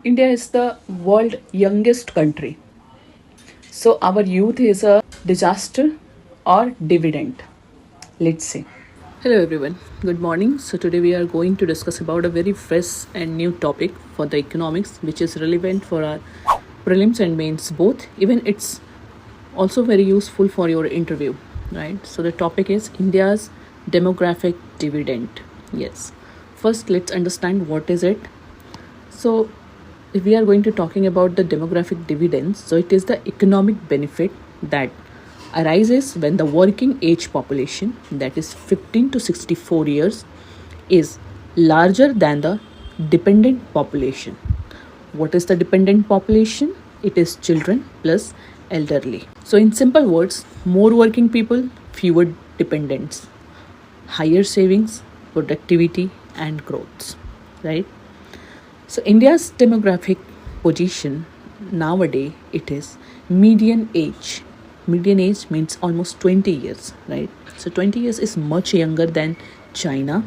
India is the world youngest country. So our youth is a disaster or dividend. Let's see. Hello everyone. Good morning. So today we are going to discuss about a very fresh and new topic for the economics which is relevant for our prelims and mains both. Even it's also very useful for your interview, right? So the topic is India's demographic dividend. Yes. First let's understand what is it. So if we are going to talking about the demographic dividends, so it is the economic benefit that arises when the working age population, that is 15 to 64 years, is larger than the dependent population. What is the dependent population? It is children plus elderly. So in simple words, more working people, fewer dependents, higher savings, productivity and growth, right? So India's demographic position nowadays, it is median age. Median age means almost 20 years, right? So 20 years is much younger than China,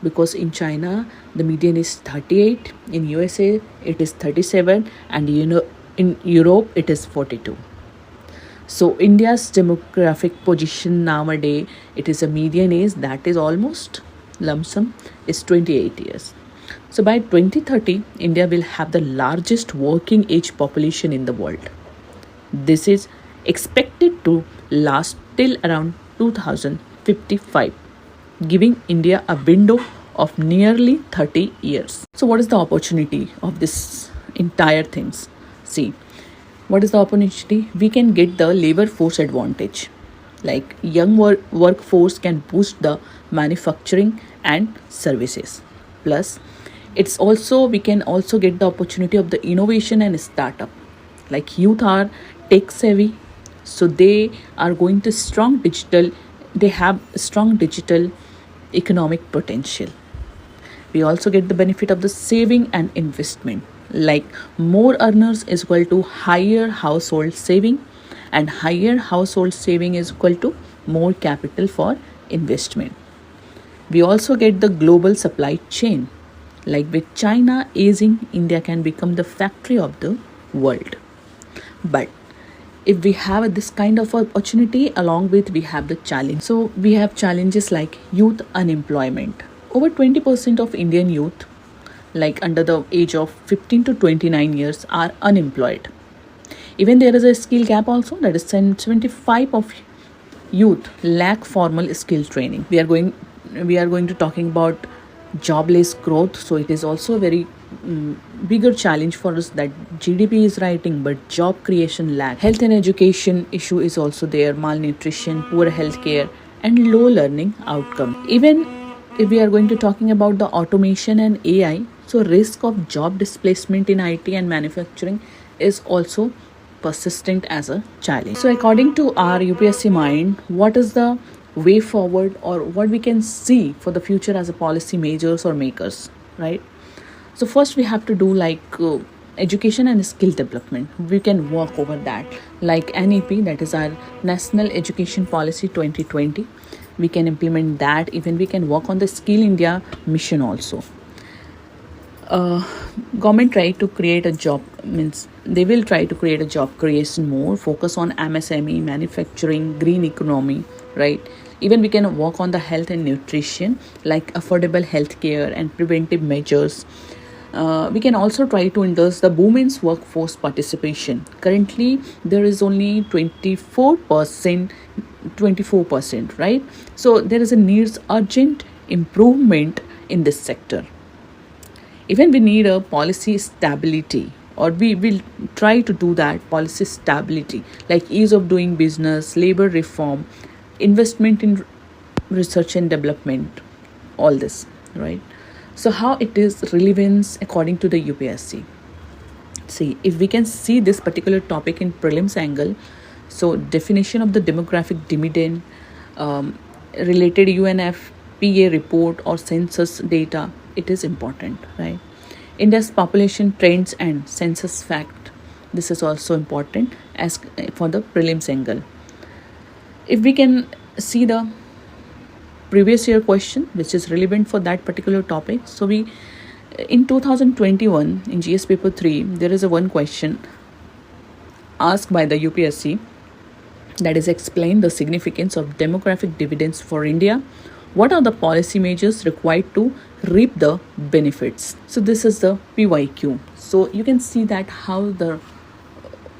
because in China the median is 38, in USA it is 37, and in Europe it is 42. So India's demographic position nowadays, it is a median age that is almost lump sum is 28 years. So by 2030, India will have the largest working age population in the world. This is expected to last till around 2055, giving India a window of nearly 30 years. So what is the opportunity of this entire things? See, what is the opportunity? We can get the labor force advantage. Like young workforce can boost the manufacturing and services. Plus, it's also we can also get the opportunity of the innovation and startup. Like youth are tech savvy, so they are going to strong digital. They have strong digital economic potential. We also get the benefit of the saving and investment. Like more earners is equal to higher household saving, and higher household saving is equal to more capital for investment. We also get the global supply chain. Like with China aging, India can become the factory of the world. But if we have this kind of opportunity, along with we have the challenge. So we have challenges like youth unemployment. Over 20% of Indian youth, like under the age of 15 to 29 years, are unemployed. Even there is a skill gap also, that is 75 of youth lack formal skill training. We are going to talking about jobless growth. So it is also a very bigger challenge for us, that GDP is rising but job creation lack. Health and education issue is also there, malnutrition, poor healthcare and low learning outcome. Even if we are going to talking about the automation and AI, so risk of job displacement in IT and manufacturing is also persistent as a challenge. So according to our UPSC mind, what is the way forward, or what we can see for the future as a policy majors or makers, right? So first we have to do like education and skill development. We can work over that, like NEP, that is our National Education Policy 2020. We can implement that. Even we can work on the Skill India mission also. Government try to create a job, means they will try to create a job creation more, focus on MSME, manufacturing, green economy, right? Even we can work on the health and nutrition, like affordable healthcare and preventive measures. We can also try to endorse the women's workforce participation. Currently there is only 24%, right? So there is a needs urgent improvement in this sector. Even we need a policy stability, or we will try to do that policy stability, like ease of doing business, labor reform, investment in research and development, all this, right? So how it is relevance according to the UPSC? See, if we can see this particular topic in prelims angle, so definition of the demographic dividend, related UNFPA report or census data, it is important, right? India's population trends and census fact, this is also important as for the prelims angle. If we can see the previous year question which is relevant for that particular topic, so we In 2021, in GS paper 3, there is a one question asked by the UPSC, that is, explain the significance of demographic dividends for India. What are the policy measures required to reap the benefits? So this is the PYQ. So you can see that how the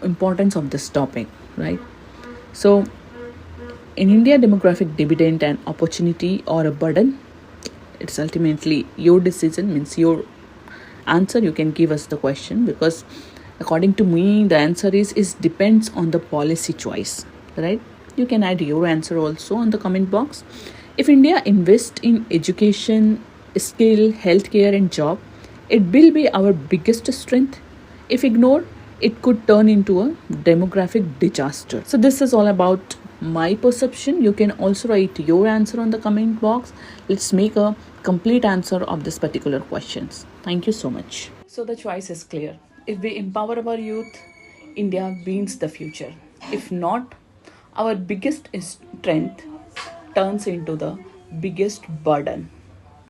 importance of this topic, right? So in India, demographic dividend an opportunity or a burden? It's ultimately your decision, means your answer. You can give us the question, because according to me the answer is depends on the policy choice, right? You can add your answer also on the comment box. If India invests in education, skill, healthcare and job, it will be our biggest strength. If ignored, it could turn into a demographic disaster. So this is all about my perception. You can also write your answer on the comment box. Let's make a complete answer of this particular questions. Thank you so much. So the choice is clear. If we empower our youth, India wins the future. If not, our biggest strength turns into the biggest burden.